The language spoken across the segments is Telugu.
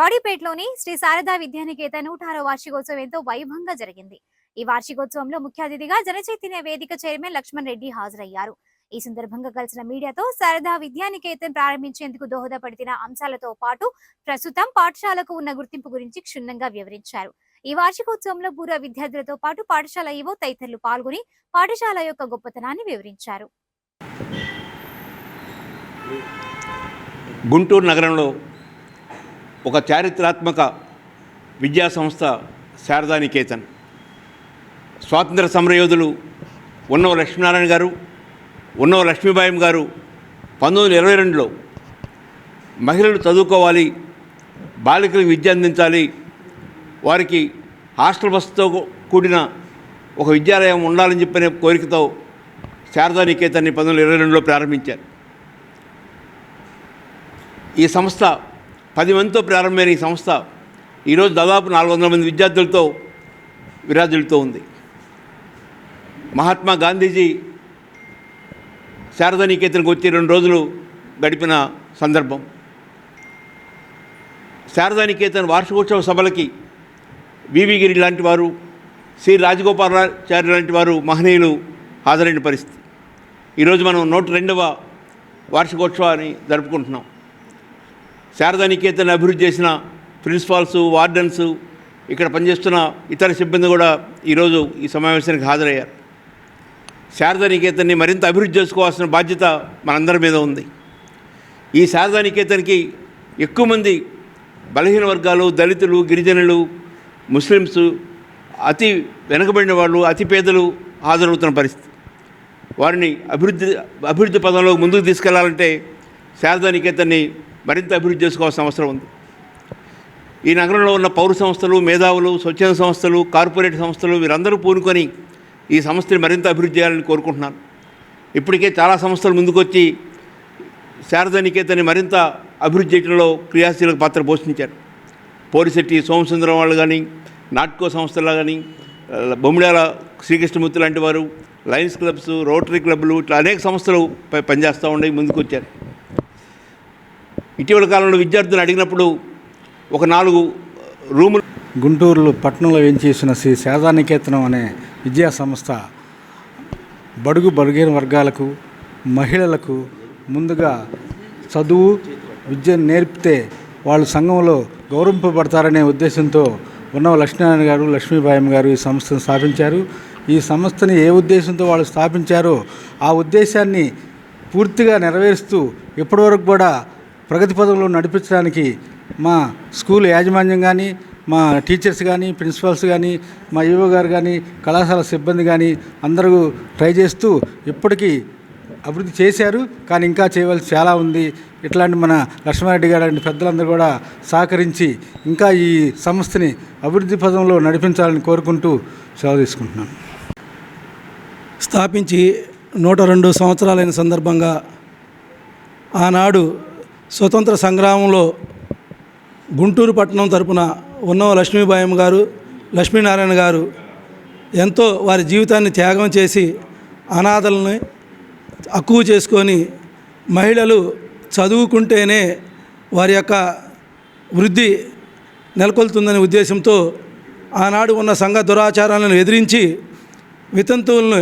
నాయుడుపేటలోని శ్రీ శారదా విద్యానికేతన్ 106వ వార్షికోత్సవం ఎంతో వైభవంగా జరిగింది. ఈ వార్షికోత్సవంలో ముఖ్య అతిథిగా జనచైతన్య వేదిక చైర్మన్ లక్ష్మణ్ రెడ్డి హాజరయ్యారు. ఈ సందర్భంగా కలిసిన మీడియాతో శారదా విద్యానికేతన్ ప్రారంభించేందుకు దోహదపడిన అంశాలతో పాటు ప్రస్తుతం పాఠశాలకు ఉన్న గుర్తింపు గురించి క్షుణ్ణంగా వివరించారు. ఈ వార్షికోత్సవంలో పూర్వ విద్యార్థులతో పాటు పాఠశాల ఈవో తదితరులు పాల్గొని పాఠశాల యొక్క గొప్పతనాన్ని వివరించారు. గుంటూరు నగరంలో ఒక చారిత్రాత్మక విద్యా సంస్థ శారదా నికేతన్. స్వాతంత్ర సమరయోధులు ఉన్నవ లక్ష్మీనారాయణ గారు, ఉన్నవ లక్ష్మీబాయి గారు 1922లో మహిళలు చదువుకోవాలి, బాలికలకు విద్య అందించాలి, వారికి హాస్టల్ వసతితో కూడిన ఒక విద్యాలయం ఉండాలని చెప్పిన కోరికతో శారదా నికేతన్ని 1922లో ప్రారంభించారు. ఈ సంస్థ 10 మందితో ప్రారంభమైన ఈ సంస్థ ఈరోజు దాదాపు 400 మంది విద్యార్థులతో విరాజిల్లుతూ ఉంది. మహాత్మా గాంధీజీ శారదా నికేతన్కి వచ్చి 2 రోజులు గడిపిన సందర్భం. శారదా నికేతన్ వార్షికోత్సవ సభలకి వివి గిరి లాంటి వారు, శ్రీ రాజగోపాలాచార్య లాంటి వారు మహనీయులు హాజరైన పరిస్థితి. ఈరోజు మనం 102వ వార్షికోత్సవాన్ని జరుపుకుంటున్నాం. శారదా నికేతన్ అభివృద్ధి చేసిన ప్రిన్సిపాల్స్, వార్డెన్స్, ఇక్కడ పనిచేస్తున్న ఇతర సిబ్బంది కూడా ఈరోజు ఈ సమావేశానికి హాజరయ్యారు. శారదా నికేతన్ని మరింత అభివృద్ధి చేసుకోవాల్సిన బాధ్యత మనందరి మీద ఉంది. ఈ శారదా నికేతన్కి ఎక్కువ మంది బలహీన వర్గాలు, దళితులు, గిరిజనులు, ముస్లిమ్స్, అతి వెనుకబడిన వాళ్ళు, అతి పేదలు హాజరవుతున్న పరిస్థితి. వారిని అభివృద్ధి పదంలో ముందుకు తీసుకెళ్లాలంటే శారదా నికేతన్ని మరింత అభివృద్ధి చేసుకోవాల్సిన అవసరం ఉంది. ఈ నగరంలో ఉన్న పౌర సంస్థలు, మేధావులు, స్వచ్ఛంద సంస్థలు, కార్పొరేట్ సంస్థలు వీరందరూ పూనుకొని ఈ సంస్థని మరింత అభివృద్ధి చేయాలని కోరుకుంటున్నాను. ఇప్పటికే చాలా సంస్థలు ముందుకొచ్చి శారదా నికేతన్ని మరింత అభివృద్ధి చేయడంలో క్రియాశీలక పాత్ర పోషించారు. పోలిశెట్టి సోమసుందరం వాళ్ళు కానీ, నాట్కో సంస్థలు కానీ, బొమ్మిడాల శ్రీకృష్ణమూర్తి లాంటి వారు, లయన్స్ క్లబ్స్, రోటరీ క్లబ్లు, ఇట్లా అనేక సంస్థలు పనిచేస్తూ ఉండి ముందుకొచ్చారు. ఇటీవల కాలంలో విద్యార్థులను అడిగినప్పుడు ఒక 4 రూములు గుంటూరు పట్టణంలో వేయించేసిన శ్రీ శారదా నికేతనం అనే విద్యా సంస్థ బడుగిన వర్గాలకు, మహిళలకు ముందుగా చదువు విద్య నేర్పితే వాళ్ళు సంఘంలో గౌరవింపబడతారనే ఉద్దేశంతో ఉన్నవ లక్ష్మీనారాయణ గారు, లక్ష్మీబాయి గారు ఈ సంస్థను స్థాపించారు. ఈ సంస్థని ఏ ఉద్దేశంతో వాళ్ళు స్థాపించారో ఆ ఉద్దేశాన్ని పూర్తిగా నెరవేరుస్తూ ఇప్పటివరకు కూడా ప్రగతి పదంలో నడిపించడానికి మా స్కూల్ యాజమాన్యం కానీ, మా టీచర్స్ కానీ, ప్రిన్సిపల్స్ కానీ, మా ఈవో గారు కానీ, కళాశాల సిబ్బంది కానీ అందరూ ట్రై చేస్తూ ఇప్పటికీ అభివృద్ధి చేశారు. కానీ ఇంకా చేయవలసి చాలా ఉంది. ఇట్లాంటి మన లక్ష్మారెడ్డి గారు లాంటి పెద్దలందరూ కూడా సహకరించి ఇంకా ఈ సంస్థని అభివృద్ధి పదంలో నడిపించాలని కోరుకుంటూ సెలవు తీసుకుంటున్నాను. స్థాపించి 102 సంవత్సరాలైన సందర్భంగా ఆనాడు స్వతంత్ర సంగ్రామంలో గుంటూరు పట్టణం తరపున ఉన్నవ లక్ష్మీబాయి గారు, లక్ష్మీనారాయణ గారు ఎంతో వారి జీవితాన్ని త్యాగం చేసి అనాథలను అక్కువ చేసుకొని మహిళలు చదువుకుంటేనే వారి యొక్క వృద్ధి నెలకొల్తుందనే ఉద్దేశంతో ఆనాడు ఉన్న సంఘ దురాచారాలను ఎదిరించి వితంతువులను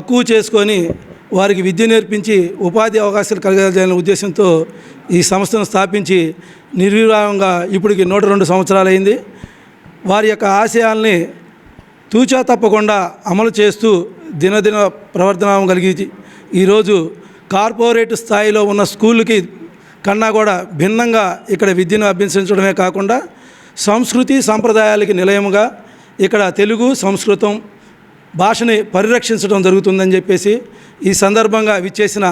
అక్కువ చేసుకొని వారికి విద్య నేర్పించి ఉపాధి అవకాశాలు కలగాలనే ఉద్దేశంతో ఈ సంస్థను స్థాపించి నిర్విరామంగా ఇప్పటికి 102 సంవత్సరాలైంది. వారి యొక్క ఆశయాల్ని తూచా తప్పకుండా అమలు చేస్తూ దినదిన ప్రవర్తనం కలిగి ఈరోజు కార్పొరేట్ స్థాయిలో ఉన్న స్కూళ్ళకి కన్నా కూడా భిన్నంగా ఇక్కడ విద్యను అభ్యసించడమే కాకుండా సంస్కృతి సంప్రదాయాలకి నిలయముగా ఇక్కడ తెలుగు, సంస్కృతం భాషని పరిరక్షించడం జరుగుతుందని చెప్పేసి ఈ సందర్భంగా విచ్చేసిన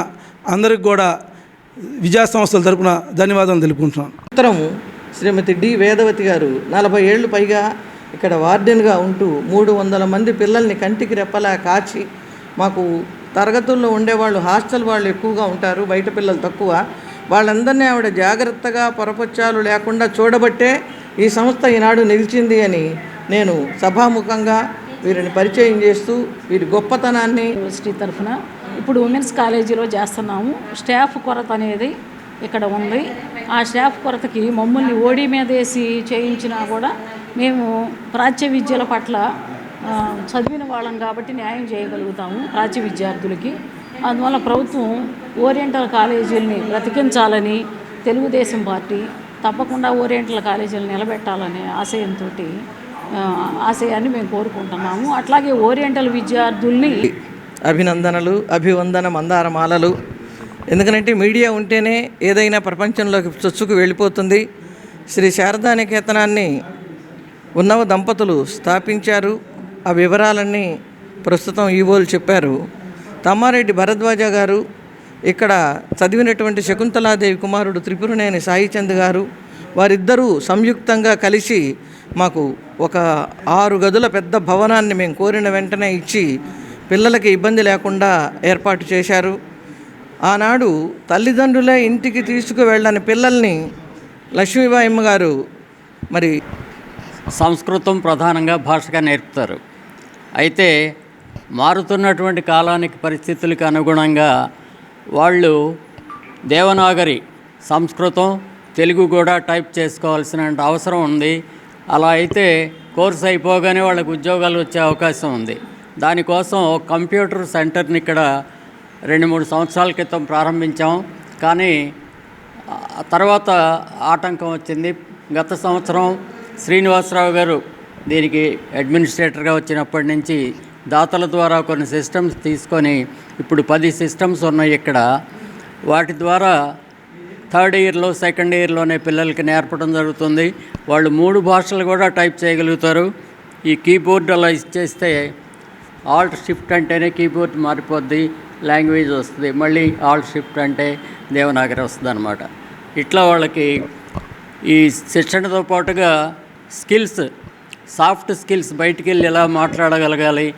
అందరికి కూడా విద్యా సంస్థల తరపున ధన్యవాదాలు తెలుపుకుంటున్నాను. ఉత్తరము శ్రీమతి డి వేదవతి గారు 40 ఏళ్ళు పైగా ఇక్కడ వార్డెన్గా ఉంటూ 300 మంది పిల్లల్ని కంటికి రెప్పలా కాచి, మాకు తరగతుల్లో ఉండేవాళ్ళు హాస్టల్ వాళ్ళు ఎక్కువగా ఉంటారు, బయట పిల్లలు తక్కువ, వాళ్ళందరినీ ఆవిడ జాగ్రత్తగా పొరపచ్చాలు లేకుండా చూడబట్టే ఈ సంస్థ ఈనాడు నిలిచింది అని నేను సభాముఖంగా వీరిని పరిచయం చేస్తూ వీరి గొప్పతనాన్ని యూనివర్సిటీ తరఫున ఇప్పుడు ఉమెన్స్ కాలేజీలో చేస్తున్నాము. స్టాఫ్ కొరత అనేది ఇక్కడ ఉంది. ఆ స్టాఫ్ కొరతకి మమ్మల్ని ఓడి మీద వేసి చేయించినా కూడా మేము ప్రాచ్య విద్యల పట్ల చదివిన వాళ్ళం కాబట్టి న్యాయం చేయగలుగుతాము ప్రాచ్య విద్యార్థులకి. అందువల్ల ప్రభుత్వం ఓరియంటల్ కాలేజీలని బ్రతికించాలని తెలుగుదేశం పార్టీ తప్పకుండా ఓరియంటల్ కాలేజీలు నిలబెట్టాలనే ఆశయాన్ని మేము కోరుకుంటున్నాము. అట్లాగే ఓరియంటల్ విద్యార్థుల్ని అభినందనలు, అభివందన మందారమాలలు. ఎందుకంటే మీడియా ఉంటేనే ఏదైనా ప్రపంచంలోకి చొచ్చుకు వెళ్ళిపోతుంది. శ్రీ శారదా నికేతనాన్ని ఉన్నవ దంపతులు స్థాపించారు. ఆ వివరాలన్నీ ప్రస్తుతం ఈవోలు చెప్పారు. తమ్మారెడ్డి భరద్వాజ గారు, ఇక్కడ చదివినటువంటి శకుంతలాదేవి కుమారుడు త్రిపురనేని సాయిచంద్ గారు, వారిద్దరూ సంయుక్తంగా కలిసి మాకు ఒక 6 గదుల పెద్ద భవనాన్ని మేము కోరిన వెంటనే ఇచ్చి పిల్లలకి ఇబ్బంది లేకుండా ఏర్పాటు చేశారు. ఆనాడు తల్లిదండ్రులే ఇంటికి తీసుకువెళ్ళని పిల్లల్ని లక్ష్మీబాయమ్మ గారు మరి సంస్కృతం ప్రధానంగా భాషగా నేర్పుతారు. అయితే మారుతున్నటువంటి కాలానికి పరిస్థితులకు అనుగుణంగా వాళ్ళు దేవనాగరి సంస్కృతం తెలుగు కూడా టైప్ చేసుకోవాల్సిన అవసరం ఉంది. అలా అయితే కోర్స్ అయిపోగానే వాళ్ళకు ఉద్యోగాలు వచ్చే అవకాశం ఉంది. దానికోసం కంప్యూటర్ సెంటర్ని ఇక్కడ 2-3 సంవత్సరాల క్రితం ప్రారంభించాం. కానీ తర్వాత ఆటంకం వచ్చింది. గత సంవత్సరం శ్రీనివాసరావు గారు దీనికి అడ్మినిస్ట్రేటర్గా వచ్చినప్పటి నుంచి దాతల ద్వారా కొన్ని సిస్టమ్స్ తీసుకొని ఇప్పుడు 10 సిస్టమ్స్ ఉన్నాయి ఇక్కడ. వాటి ద్వారా 3rd ఇయర్లో 2nd ఇయర్లోనే పిల్లలకి నేర్పడం జరుగుతుంది. వాళ్ళు 3 భాషలు కూడా టైప్ చేయగలుగుతారు. ఈ కీబోర్డ్ అలా ఇచ్చేస్తే ఆల్ట్ షిఫ్ట్ అంటేనే కీబోర్డ్ మారిపోద్ది, లాంగ్వేజ్ వస్తుంది. మళ్ళీ ఆల్ట్ షిఫ్ట్ అంటే దేవనాగరి వస్తుంది అన్నమాట. ఇట్లా వాళ్ళకి ఈ శిక్షణతో పాటుగా స్కిల్స్, సాఫ్ట్ స్కిల్స్, బయటికి వెళ్ళి ఎలా మాట్లాడగలగాలి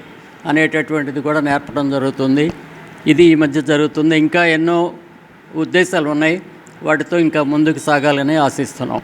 అనేటటువంటిది కూడా నేర్పడం జరుగుతుంది. ఇది ఈ మధ్య జరుగుతుంది. ఇంకా ఎన్నో ఉద్దేశాలు ఉన్నాయి. వాటితో ఇంకా ముందుకు సాగాలని ఆశిస్తున్నాం.